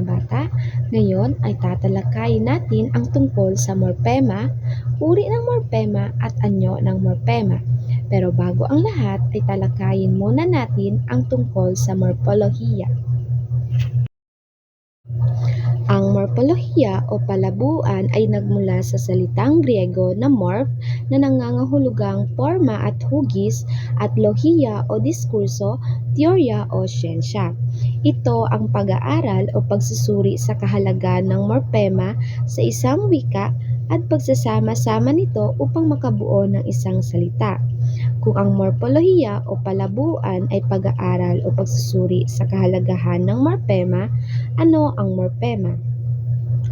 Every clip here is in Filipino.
bata. Ngayon ay tatalakayin natin ang tungkol sa morpema, uri ng morpema at anyo ng morpema. Pero bago ang lahat ay talakayin muna natin ang tungkol sa morpolohiya. Ang morpolohiya o palabuan ay nagmula sa salitang Griego na morph na nangangahulugang porma at hugis at lohiya o diskurso, teorya o siyensya. Ito ang pag-aaral o pagsusuri sa kahalagahan ng morpema sa isang wika at pagsasama-sama nito upang makabuo ng isang salita. Kung ang morpolohiya o palabuan ay pag-aaral o pagsusuri sa kahalagahan ng morpema, ano ang morpema?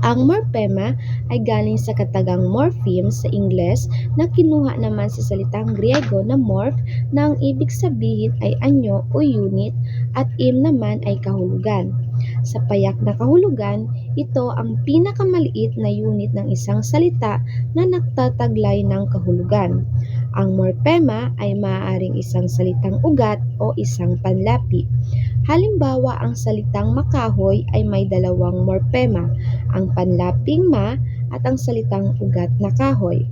Ang morpema ay galing sa katagang morpheme sa Ingles na kinuha naman sa salitang Griego na morph na ang ibig sabihin ay anyo o unit at naman ay kahulugan. Sa payak na kahulugan, ito ang pinakamaliit na unit ng isang salita na nagtataglay ng kahulugan. Ang morpema ay maaaring isang salitang ugat o isang panlapi. Halimbawa, ang salitang makahoy ay may dalawang morpema, ang panlaping ma at ang salitang ugat na kahoy.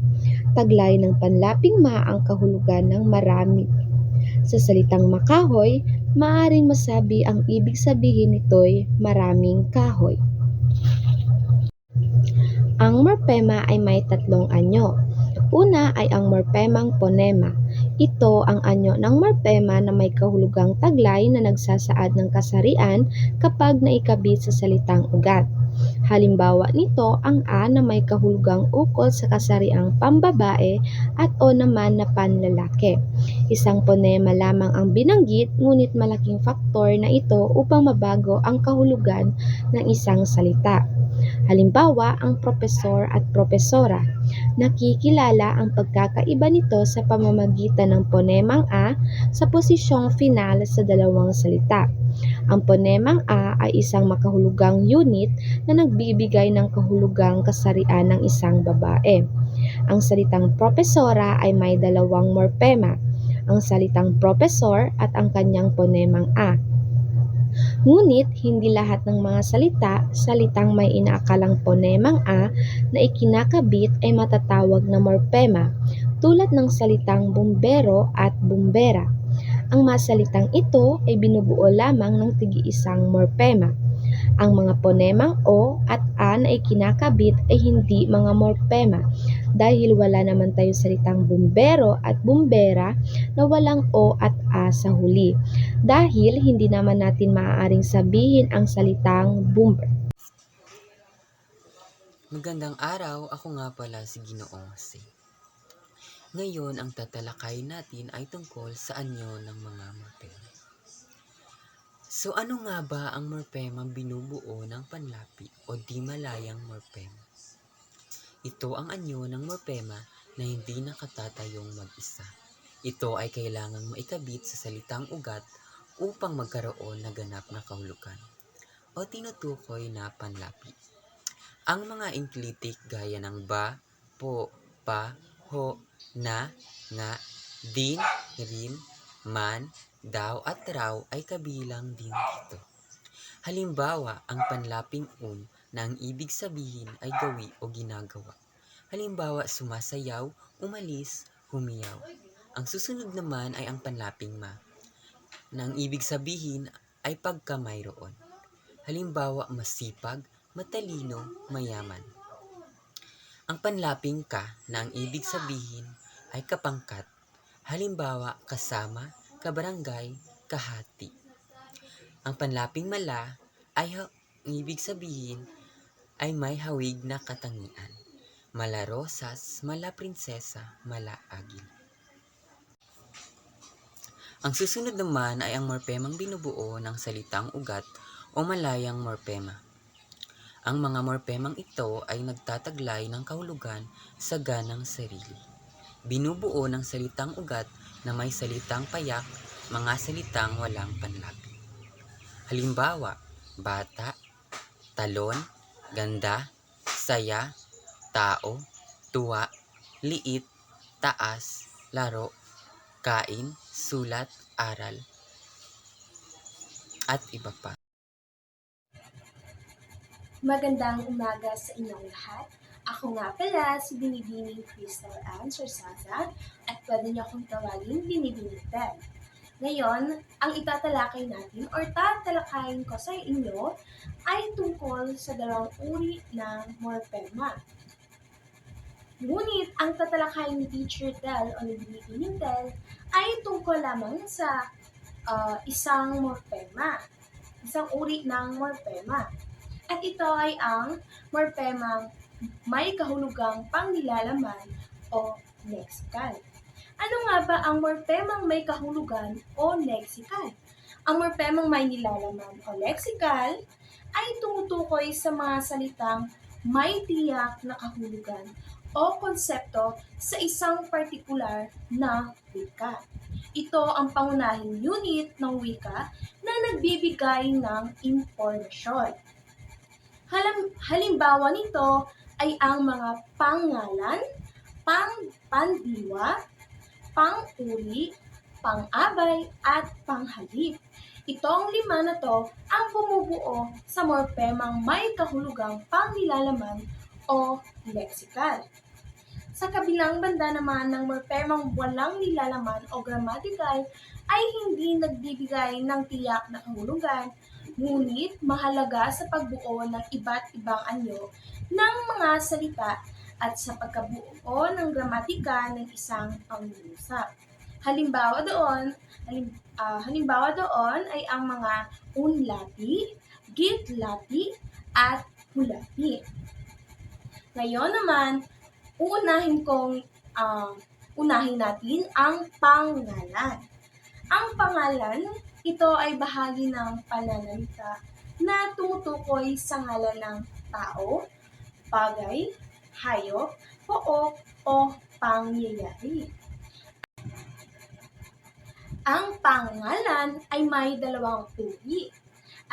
Taglay ng panlaping ma ang kahulugan ng marami. Sa salitang makahoy, maaaring masabi ang ibig sabihin nito'y maraming kahoy. Ang morpema ay may tatlong anyo. Una ay ang morpemang ponema. Ito ang anyo ng morpema na may kahulugang taglay na nagsasaad ng kasarian kapag naikabit sa salitang ugat. Halimbawa nito ang a na may kahulugang ukol sa kasariang pambabae at o naman na panlalaki. Isang ponema lamang ang binanggit ngunit malaking faktor na ito upang mabago ang kahulugan ng isang salita. Halimbawa, ang propesor at propesora. Nakikilala ang pagkakaiba nito sa pamamagitan ng ponemang a sa posisyong final sa dalawang salita. Ang ponemang a ay isang makahulugang unit na nagbibigay ng kahulugang kasarian ng isang babae. Ang salitang propesora ay may dalawang morpema, ang salitang propesor at ang kanyang ponemang a. Ngunit hindi lahat ng mga salitang may inaakalang ponemang a na ikinakabit ay matatawag na morpema, tulad ng salitang bumbero at bumbera. Ang mga salitang ito ay binubuo lamang ng tig-iisang morpema. Ang mga ponemang o at a na ikinakabit ay hindi mga morpema dahil wala naman tayong salitang bumbero at bumbera na walang o at a sa huli. Dahil hindi naman natin maaaring sabihin ang salitang bumber. Magandang araw, ako nga pala si Ginoong Jose. Ngayon, ang tatalakayin natin ay tungkol sa anyo ng mga morpema. So, ano nga ba ang morpema binubuo ng panlapi o di malayang morpema? Ito ang anyo ng morpema na hindi nakatatayong mag-isa. Ito ay kailangang maikabit sa salitang ugat upang magkaroon na ganap na kahulugan o tinutukoy na panlapi. Ang mga enclitic gaya ng ba, po, pa, ho, na, nga, din, rin, man, daw at raw ay kabilang din dito. Halimbawa, ang panlaping na ang ibig sabihin ay gawi o ginagawa. Halimbawa, sumasayaw, umalis, humiyaw. Ang susunod naman ay ang panlaping ma na ang ibig sabihin ay pagkamayroon. Halimbawa, masipag, matalino, mayaman. Ang panlaping ka na ang ibig sabihin ay kapangkat. Halimbawa, kasama, kabarangay, kahati. Ang panlaping mala ay ang ibig sabihin ay may hawig na katangian. Mala rosas, mala prinsesa, mala agil. Ang susunod naman ay ang morpemang binubuo ng salitang ugat o malayang morpema. Ang mga morpemang ito ay nagtataglay ng kahulugan sa ganang sarili. Binubuo ng salitang ugat na may salitang payak, mga salitang walang panlapi. Halimbawa, bata, talon, ganda, saya, tao, tuwa, liit, taas, laro, kain, sulat, aral, at iba pa. Magandang umaga sa inyong lahat. Ako nga pala si Binibining Crystal Ann Sorsaza at pwede niyo akong tawagin Binibining Ted. Ngayon, ang itatalakay natin or tatalakayin ko sa inyo ay tungkol sa dalawang uri ng morphema. Ngunit ang tatalakayin ni Teacher Tel o ni Binibining Tel ay tungkol lamang sa isang morphema, isang uri ng morphema. At ito ay ang morphemang may kahulugang pangnilalaman o lexikal. Ano nga ba ang morphemang may kahulugan o lexikal? Ang morphemang may nilalaman o lexikal ay tumutukoy sa mga salitang may tiyak na kahulugan o konsepto sa isang partikular na wika. Ito ang pangunahing unit ng wika na nagbibigay ng impormasyon. Halimbawa nito ay ang mga pangalan, pandiwa, pang-uri, pang-abay, at panghalip. Itong lima na to ang bumubuo sa morphemang may kahulugang pangnilalaman o lexikal. Sa kabilang banda naman ng morphemang walang nilalaman o grammatical ay hindi nagbibigay ng tiyak na kahulugan, ngunit mahalaga sa pagbuo ng iba't ibang anyo ng mga salita at sa pagkabuo ng gramatika ng isang pangungusap. Halimbawa doon ay ang mga unlapi, gitlapi, at hulapi. Ngayon naman, unahin natin ang pangalan. Ang pangalan, ito ay bahagi ng pananalita na tumutukoy sa ngalan ng tao, bagay, hayop, pook, o pangyayari. Ang pangalan ay may dalawang uri.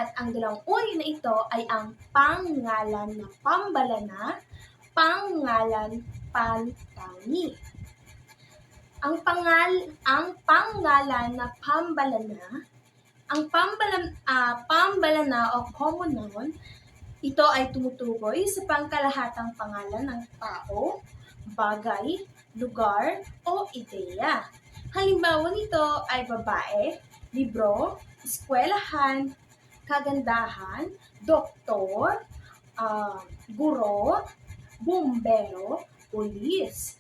At ang dalawang uri na ito ay ang pangalan na pambalana, pangalan pantani. Ang pangalan na pambalana, pambalana o common noun, ito ay tumutukoy sa pangkalahatang pangalan ng tao, bagay, lugar, o ideya. Halimbawa nito ay babae, libro, eskwelahan, kagandahan, doktor, guro, bumbero, pulis.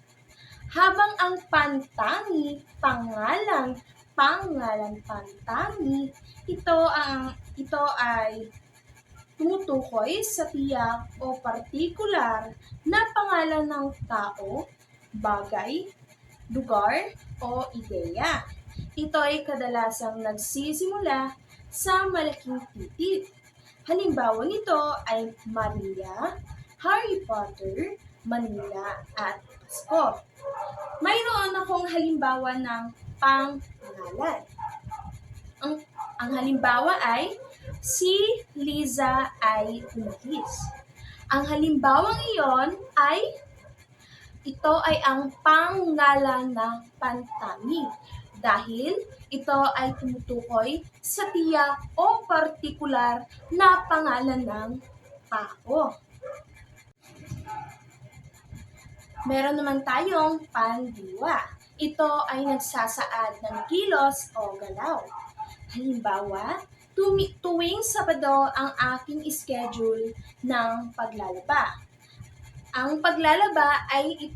Habang ang pantani, pangalan pantani, ito ay tumutukoy sa tiyak o partikular na pangalan ng tao, bagay, lugar, o ideya. Ito ay kadalasang nagsisimula sa malaking titik. Halimbawa nito ay Maria, Harry Potter, Manila, at Pasko. Mayroon akong halimbawa ng pangalan. Ang halimbawa ay si Liza ay umalis. Ang halimbawang iyon ay ito ay ang pangalan na pantani dahil ito ay tumutukoy sa tiyak o partikular na pangalan ng tao. Meron naman tayong pandiwa. Ito ay nagsasaad ng kilos o galaw. Halimbawa, tuwing Sabado ang aking schedule ng paglalaba. Ang paglalaba ay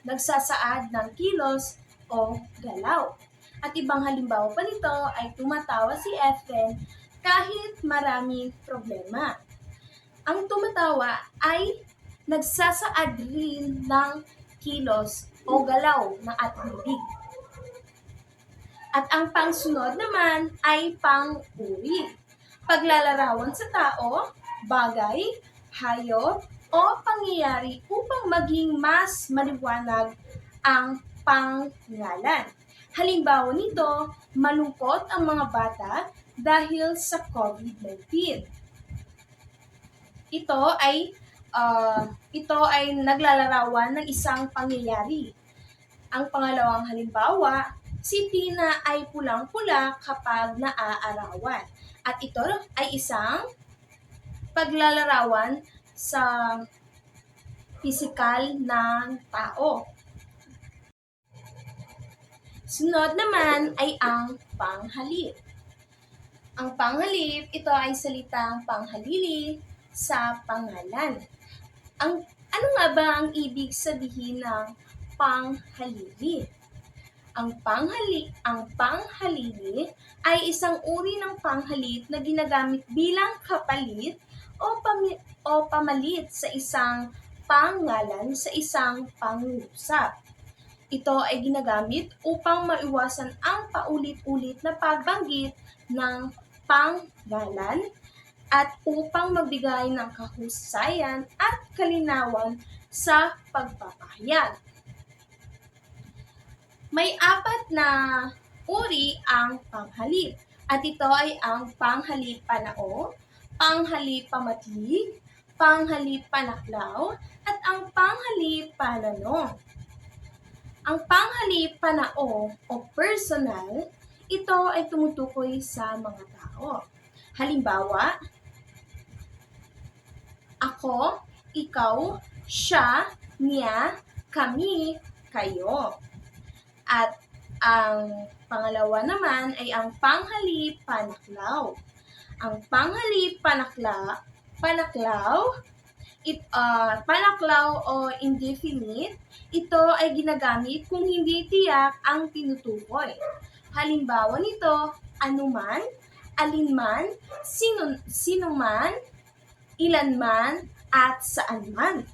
nagsasaad ng kilos o galaw. At ibang halimbawa pa nito ay tumatawa si Efren kahit maraming problema. Ang tumatawa ay nagsasaad rin ng kilos o galaw ng ating bibig. At ang pangsunod naman ay pang-uri. Paglalarawan sa tao, bagay, hayop, o pangyayari upang maging mas maliwanag ang pangalan. Halimbawa nito, malungkot ang mga bata dahil sa COVID-19. Ito ay naglalarawan ng isang pangyayari. Ang pangalawang halimbawa, si Tina ay pulang-pula kapag naaarawan. At ito ay isang paglalarawan sa pisikal ng tao. Sunod naman ay ang panghalip. Ang panghalip, ito ay salitang panghalili sa pangalan. Ano nga ba ang ibig sabihin ng panghalili? Ang panghalili ay isang uri ng panghalip na ginagamit bilang kapalit o pamalit sa isang pangalan sa isang pangungusap. Ito ay ginagamit upang maiwasan ang paulit-ulit na pagbanggit ng pangalan at upang magbigay ng kahusayan at kalinawan sa pagpapahayag. May 4 na uri ang panghalip at ito ay ang panghalip panao, panghalip pamatlig, panghalip panaklaw, at ang panghalip pananong. Ang panghalip panao o personal, ito ay tumutukoy sa mga tao. Halimbawa, ako, ikaw, siya, niya, kami, kayo. At ang pangalawa naman ay ang panghalip panaklaw. Ang panghalip panaklaw, panaklaw o indefinite, ito ay ginagamit kung hindi tiyak ang tinutukoy. Halimbawa nito, anuman, alinman, sinuman, ilanman, at saanman.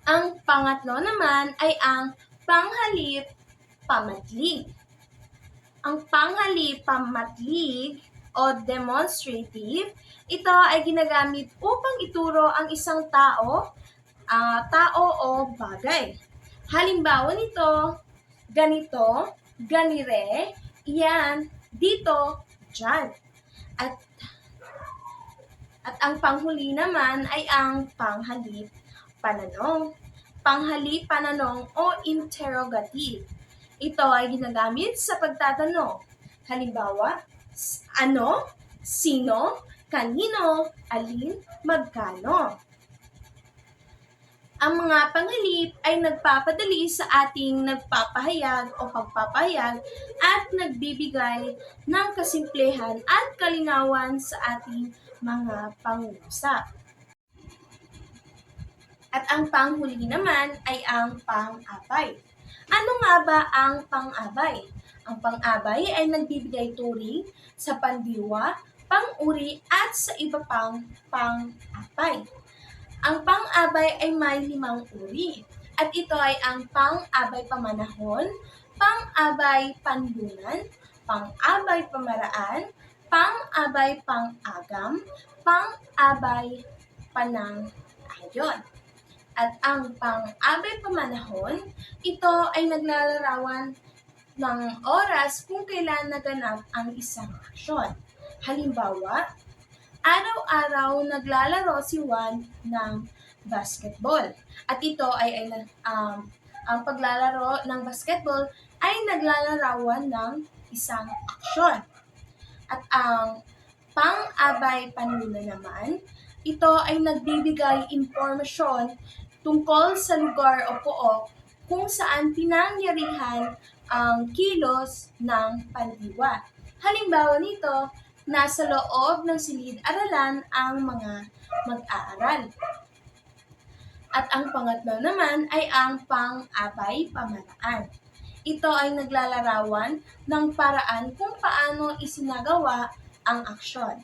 Ang pangatlo naman ay ang panghalip pamatlig. Ang panghalip pamatlig o demonstrative, ito ay ginagamit upang ituro ang isang tao o bagay. Halimbawa nito, ganito, ganire, iyan, dito, dyan. At ang panghuli naman ay ang panghalip pananong. Panghalip pananong o interrogative. Ito ay ginagamit sa pagtatanong. Halimbawa, ano, sino, kanino, alin, magkano. Ang mga panghalip ay nagpapadali sa ating nagpapahayag o pagpapahayag at nagbibigay ng kasimplehan at kalinawan sa ating mga pangungusap. At ang panghuli naman ay ang pang-abay. Ano nga ba ang pang-abay? Ang pang-abay ay nagbibigay turing sa pandiwa, pang-uri at sa iba pang pang-abay. Ang pang-abay ay may 5 uri at ito ay ang pang-abay pamanahon, pang-abay panlunan, pang-abay pamaraan, pang-abay pang-agam, pang-abay panang-ayon. At ang pang-abay pamanahon, ito ay naglalarawan ng oras kung kailan naganap ang isang aksyon. Halimbawa, araw-araw naglalaro si Juan ng basketball. At ito ay ang paglalaro ng basketball ay naglalarawan ng isang aksyon. At ang pang-abay panlunan naman, ito ay nagbibigay impormasyon tungkol sa lugar o pook kung saan pinangyarihan ang kilos ng pandiwa. Halimbawa nito, nasa loob ng silid-aralan ang mga mag-aaral. At ang pangatlo naman ay ang pang-abay pamaraan. Ito ay naglalarawan ng paraan kung paano isinagawa ang aksyon.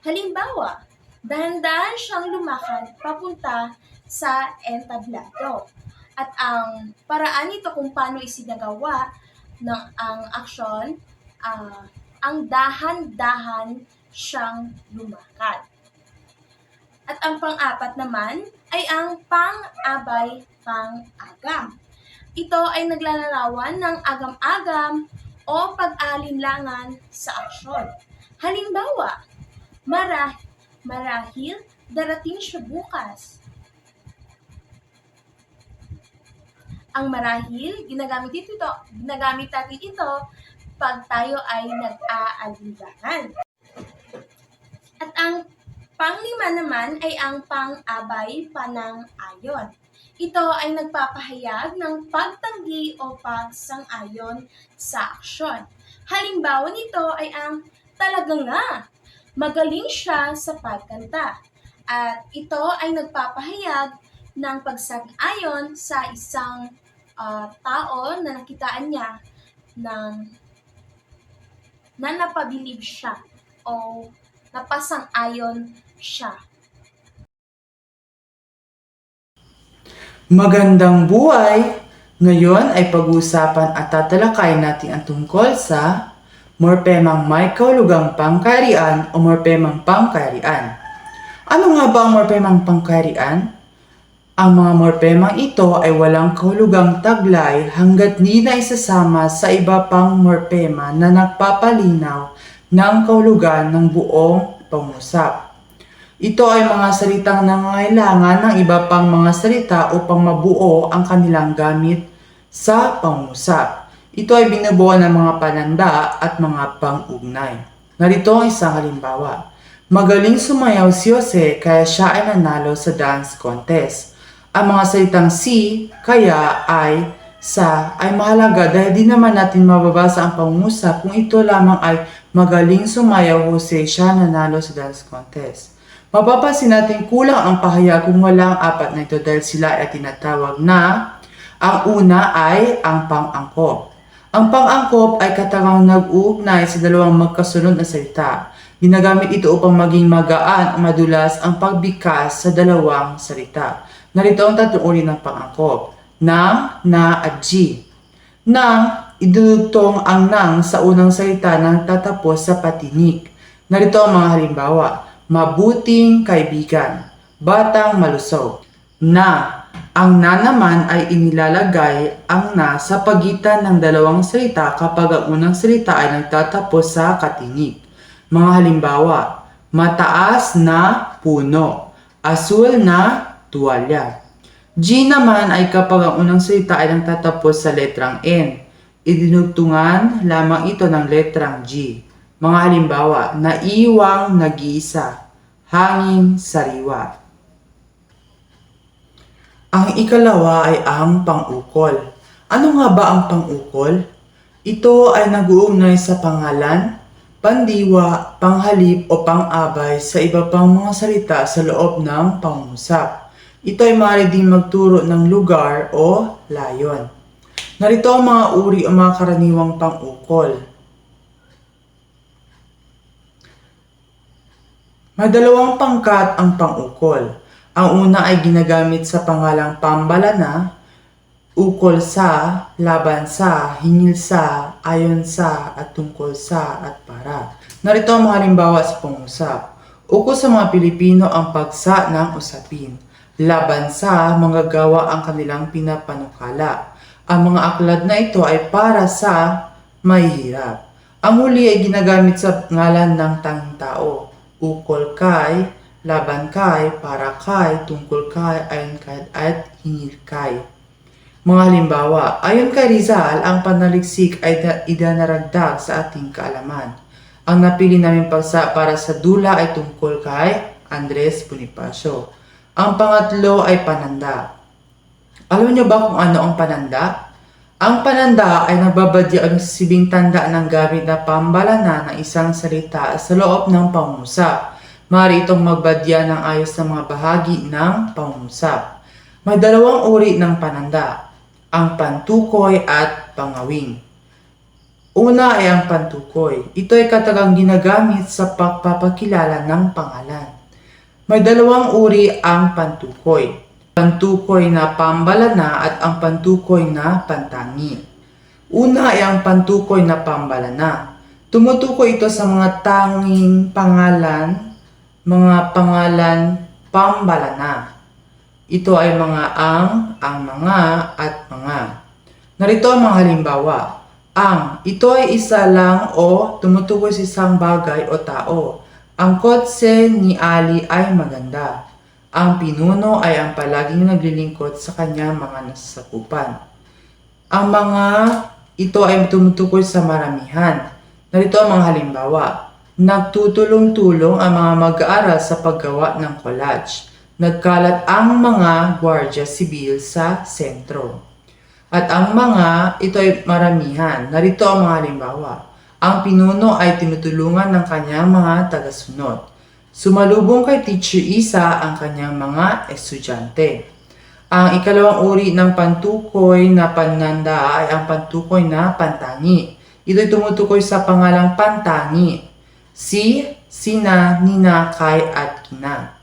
Halimbawa, dahan-dahan siyang lumakad papunta sa entablado. At ang paraan nito kung paano isinagawa ang aksyon, ang dahan-dahan siyang lumakad. At ang pang-apat naman ay ang pang-abay pang-agam. Ito ay naglalarawan ng agam-agam o pag-alinlangan sa aksyon. Halimbawa, marahil darating siya bukas. Ang marahil, ginagamit natin ito pag tayo ay nag-aalinlangan. At ang Panglima naman ay ang pang-abay panang-ayon. Ito ay nagpapahayag ng pagtanggi o pagsang-ayon sa aksyon. Halimbawa nito ay ang talaga nga, magaling siya sa pagkanta. At ito ay nagpapahayag ng pagsang-ayon sa isang tao na nakitaan niya ng na napabilib siya o napasang-ayon siya. Magandang buhay! Ngayon ay pag-uusapan at tatalakayin natin ang tungkol sa morpemang may kahulugang pangkaharian o morpemang pangkaharian. Ano nga ba ang morpemang pangkaharian? Ang mga morpemang ito ay walang kahulugang taglay hanggat di na isasama sa iba pang morpema na nagpapalinaw ng kahulugan ng buong pangusap. Ito ay mga salitang nangangailangan ng iba pang mga salita upang mabuo ang kanilang gamit sa pangusap. Ito ay binubuo ng mga pananda at mga pang-ugnay. Narito ang isang halimbawa. Magaling sumayaw si Jose kaya siya ay nanalo sa dance contest. Ang mga salitang si, kaya, ay, sa ay mahalaga dahil di naman natin mababasa ang pangungusap kung ito lamang ay magaling sumayaw Jose siya nanalo sa dance contest. Mapapansin natin kulang ang pahayag kung wala ang apat na ito dahil sila ay tinatawag na ang una ay ang pang-angkop. Ang pang-angkop ay katagang nag-uugnay sa dalawang magkasunod na salita. Ginagamit ito upang maging magaan o madulas ang pagbigkas sa dalawang salita. Narito ang tatlong uri ng pang-angkop. Nang, na, at G. Nang, idudugtong ang nang sa unang salita ng tatapos sa patinik. Narito ang mga halimbawa. Mabuting kaibigan. Batang malusog. Na. Ang na naman ay inilalagay ang na sa pagitan ng dalawang salita kapag ang unang salita ay nagtatapos sa katinik. Mga halimbawa. Mataas na puno. Asul na tuwalya. G naman ay kapag ang unang salita ay nagtatapos sa letrang N. Idinugtungan lamang ito ng letrang G. Mga halimbawa, naiwang nag-iisa, hangin sariwa. Ang ikalawa ay ang pang-ukol. Ano nga ba ang pang-ukol? Ito ay nag-uugnay sa pangalan, pandiwa, panghalip o pang-abay sa iba pang mga salita sa loob ng pangungusap. Ito ay maaari ding magturo ng lugar o layon. Narito ang mga uri o mga karaniwang pang-ukol. May dalawang pangkat ang pang-ukol. Ang una ay ginagamit sa pangalang pambalana, ukol sa, laban sa, hingil sa, ayon sa, at tungkol sa, at para. Narito ang mga halimbawa sa pangusap. Ukol sa mga Pilipino ang pagsa ng usapin. Laban sa manggagawa ang kanilang pinapanukala. Ang mga aklat na ito ay para sa mahihirap. Ang huli ay ginagamit sa ngalan ng tanging tao. Ukol kay, laban kay, para kay, tungkol kay, ayon kay, at hingil kay. Mga halimbawa, ayon kay Rizal, ang panaliksik ay idanaragdag sa ating kaalaman. Ang napili namin pagsa para sa dula ay tungkol kay Andres Bonifacio. Ang pangatlo ay pananda. Alam niyo ba kung ano ang pananda? Ang pananda ay nagbabadya ang sibing tanda ng gamit na pambalana ng isang salita sa loob ng pangungusap. Maaari itong magbadya ng ayos sa mga bahagi ng pangungusap. May dalawang uri ng pananda, ang pantukoy at pangawing. Una ay ang pantukoy. Ito ay katagang ginagamit sa pagpapakilala ng pangalan. May dalawang uri ang pantukoy. Pantukoy na pambalana at ang pantukoy na pantangi. Una ay ang pantukoy na pambalana. Tumutukoy ito sa mga tanging pangalan, mga pangalan pambalana. Ito ay mga ang mga, at mga. Narito ang mga halimbawa. Ang, ito ay isa lang o tumutukoy sa isang bagay o tao. Ang kotse ni Ali ay maganda. Ang pinuno ay ang palaging naglilingkod sa kanyang mga nasasakupan. Ang mga ito ay tumutukoy sa maramihan. Narito ang mga halimbawa. Nagtutulong-tulong ang mga mag-aaral sa paggawa ng collage. Nagkalat ang mga gwardiya sibil sa sentro. At ang mga, ito ay maramihan. Narito ang mga halimbawa. Ang pinuno ay tinutulungan ng kanyang mga tagasunod. Sumalubong kay Teacher Isa ang kanyang mga estudyante. Ang ikalawang uri ng pantukoy na pananda ay ang pantukoy na pantangi. Ito ay tumutukoy sa pangalang pantangi. Si, sina, nina, kay, at kina.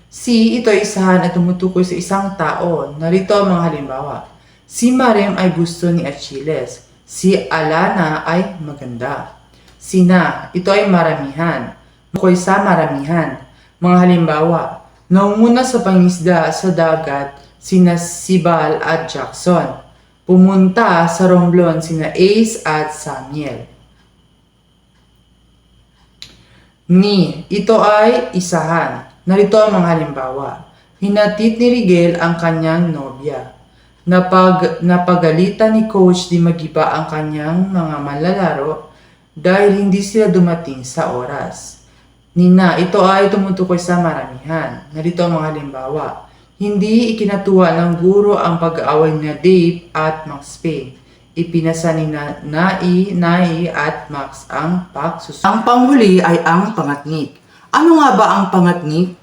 Si, ito ay isahan at tumutukoy sa isang tao. Narito ang mga halimbawa. Si Marem ay gusto ni Achilles. Si Alana ay maganda. Si Na, ito ay maramihan. Tumutukoy sa maramihan. Mga halimbawa. Naunguna sa pangisda sa dagat sina Sibal at Jackson. Pumunta sa Romblon sina Ace at Samuel. Ni, ito ay isahan. Narito ang mga halimbawa. Hinatid ni Rigel ang kanyang nobya. Napagalitan ni Coach di Magiba ang kanyang mga manlalaro dahil hindi sila dumating sa oras. Nina, ito ay tumutukoy sa maramihan. Narito ang mga halimbawa. Hindi ikinatuwa ng guro ang pag-aaway na Dave at Max Payne. Ipinasa ni Nai at Max ang pagsusunod. Ang panghuli ay ang pangatnik. Ano nga ba ang pangatnik?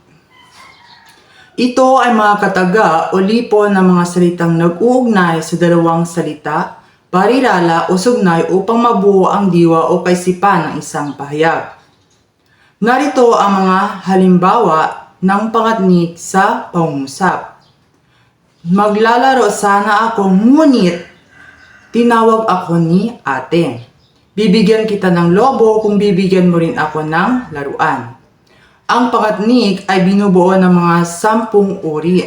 Ito ay mga kataga o lipo ng mga salitang nag-uugnay sa dalawang salita, parirala o sugnay upang mabuo ang diwa o kaisipan ng isang pahayag. Narito ang mga halimbawa ng pangatnik sa pangungusap. Maglalaro sana ako ngunit tinawag ako ni ate. Bibigyan kita ng lobo kung bibigyan mo rin ako ng laruan. Ang pangatnik ay binubuo ng mga 10 uri.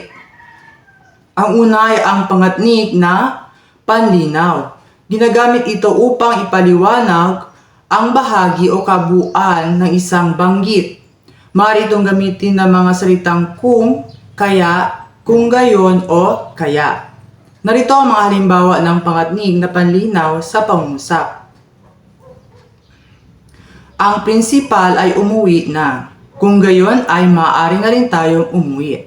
Ang una ay ang pangatnik na panlinaw. Ginagamit ito upang ipaliwanag ang bahagi o kabuuan ng isang banggit. Maaari itong gamitin ng mga salitang kung, kaya, kung gayon o kaya. Narito ang mga halimbawa ng pangatnig na panlinaw sa pangungusap. Ang prinsipal ay umuwi na. Kung gayon ay maaari na rin tayong umuwi.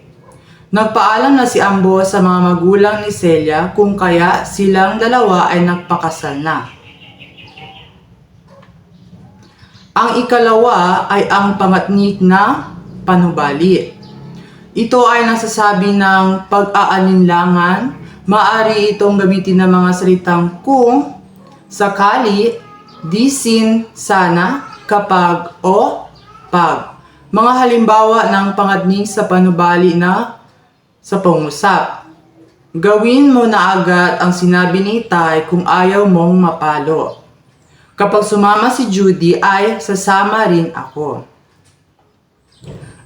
Nagpaalam na si Ambo sa mga magulang ni Celia kung kaya silang dalawa ay nagpakasal na. Ang ikalawa ay ang pangatnik na panubali. Ito ay nagsasabi ng pag-aalinlangan. Maaari itong gamitin ng mga salitang kung, sakali, disin, sana, kapag, o pag. Mga halimbawa ng pangatnik sa panubali na sa pangusap. Gawin mo na agad ang sinabi ni Tay kung ayaw mong mapalo. Kapag sumama si Judy ay sasama rin ako.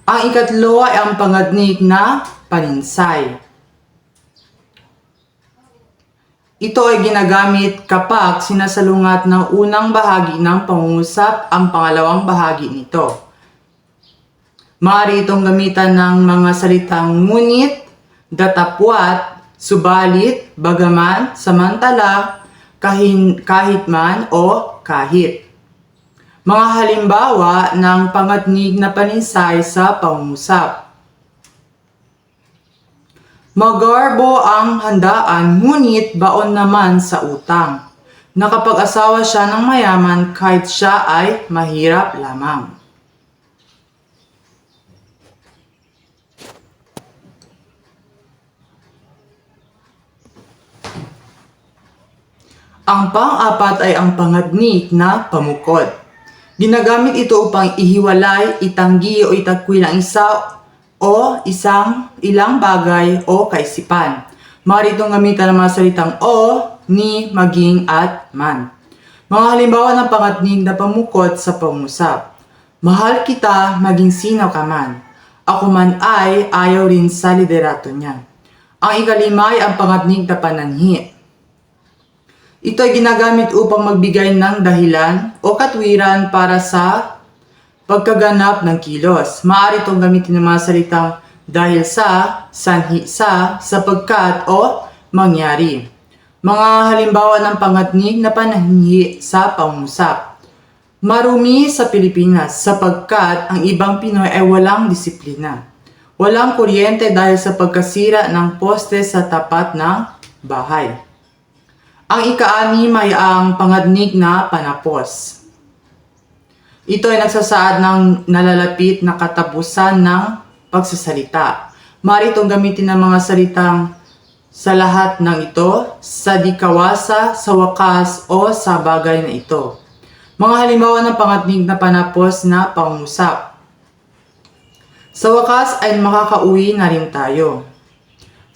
Ang ikatlo ay ang pangatnik na paninsay. Ito ay ginagamit kapag sinasalungat ng unang bahagi ng pangungusap ang pangalawang bahagi nito. Maaari itong gamitan ng mga salitang ngunit, datapwat, subalit, bagaman, samantala, kahit man o kahit. Mga halimbawa ng pangatnig na paninsay sa pangungusap. Magarbo ang handaan ngunit baon naman sa utang. Nakapag-asawa siya ng mayaman kahit siya ay mahirap lamang. Ang pang-apat ay ang pangatnik na pamukod. Ginagamit ito upang ihiwalay, itanggi o itakwil ang isa o ilang bagay o kaisipan. Maaari itong gamitan ng mga salitang o, ni, maging, at man. Mga halimbawa ng pangatnig na pamukod sa pangusap. Mahal kita, maging sino ka man. Ako man ay ayaw rin sa liderato niya. Ang ikalima ay ang pangatnig na pananhi. Ito ay ginagamit upang magbigay ng dahilan o katwiran para sa pagkaganap ng kilos. Maaari itong gamitin ng mga salitang dahil sa, sanhi sa, sapagkat o mangyari. Mga halimbawa ng pangatnig na pananhi sa pangusap. Marumi sa Pilipinas sapagkat ang ibang Pinoy ay walang disiplina. Walang kuryente dahil sa pagkasira ng poste sa tapat ng bahay. Ang ika-6 ay ang pangadnig na panapos. Ito ay nagsasaad ng nalalapit na katapusan ng pagsasalita. Maaari itong gamitin ng mga salitang sa lahat ng ito, sa dikawasa, sa wakas, o sa bagay na ito. Mga halimbawa ng pangadnig na panapos na pangusap. Sa wakas ay makakauwi na rin tayo.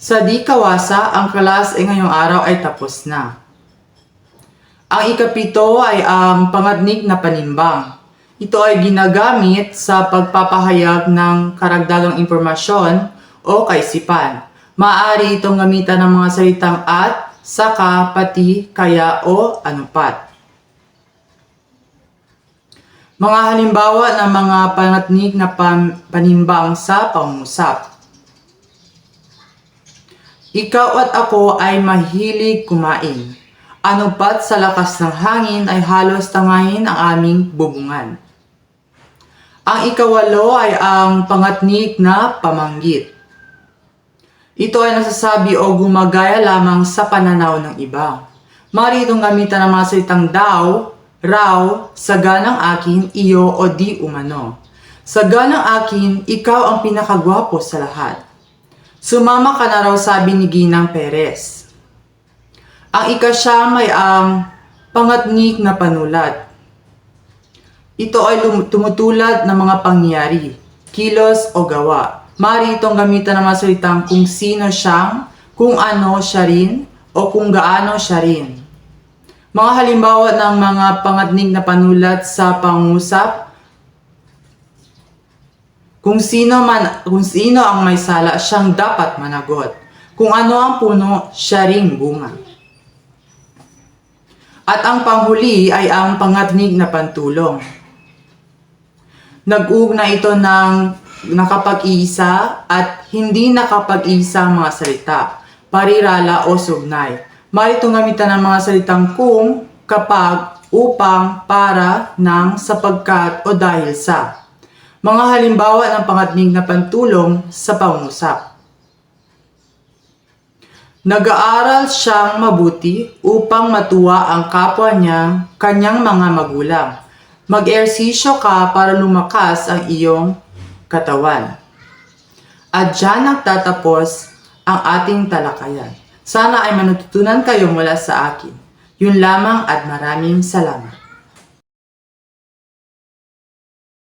Sa dikawasa, ang class ay ngayong araw ay tapos na. Ang ika-7 ay ang pangadnig na panimbang. Ito ay ginagamit sa pagpapahayag ng karagdagang impormasyon o kaisipan. Maaari itong gamitan ng mga salitang at, saka, pati, kaya o anupat. Mga halimbawa ng mga pangadnig na panimbang sa pangungusap. Ikaw at ako ay mahilig kumain. Anupat sa lakas ng hangin ay halos tangayin ang aming bubungan. Ang ika-8 ay ang pangadnig na pamanggit. Ito ay nasasabi o gumagaya lamang sa pananaw ng iba. Maaari itong gamitan ng mga salitang daw, raw, saganang akin, iyo o di umano. Saganang akin, ikaw ang pinakagwapo sa lahat. Sumama ka na raw, sabi ni Ginang Perez. Ang ika-9 ay ang pangadnig na panulat. Ito ay tumutulad ng mga pangyayari, kilos o gawa. Maaari itong gamitan ng mga salitang kung sino siyang, kung ano siya rin, o kung gaano siya rin. Mga halimbawa ng mga pangadnig na panulat sa pangungusap. Kung sino ang may sala, siyang dapat managot. Kung ano ang puno, siya ring bunga. At ang panghuli ay ang pangadnig na pantulong. Nag-uugnay ito ng nakapag-iisa at hindi nakapag-iisa mga salita, parirala o sugnay. Maaari itong gamitan ng mga salitang kung, kapag, upang, para, nang, sapagkat o dahil sa. Mga halimbawa ng pangadnig na pantulong sa pangungusap. Nag-aaral siyang mabuti upang matuwa ang kapwa niya, kanyang mga magulang. Mag-ehersisyo ka para lumakas ang iyong katawan. At diyan nagtatapos ang ating talakayan. Sana ay matutunan kayo mula sa akin. Yun lamang at maraming salamat.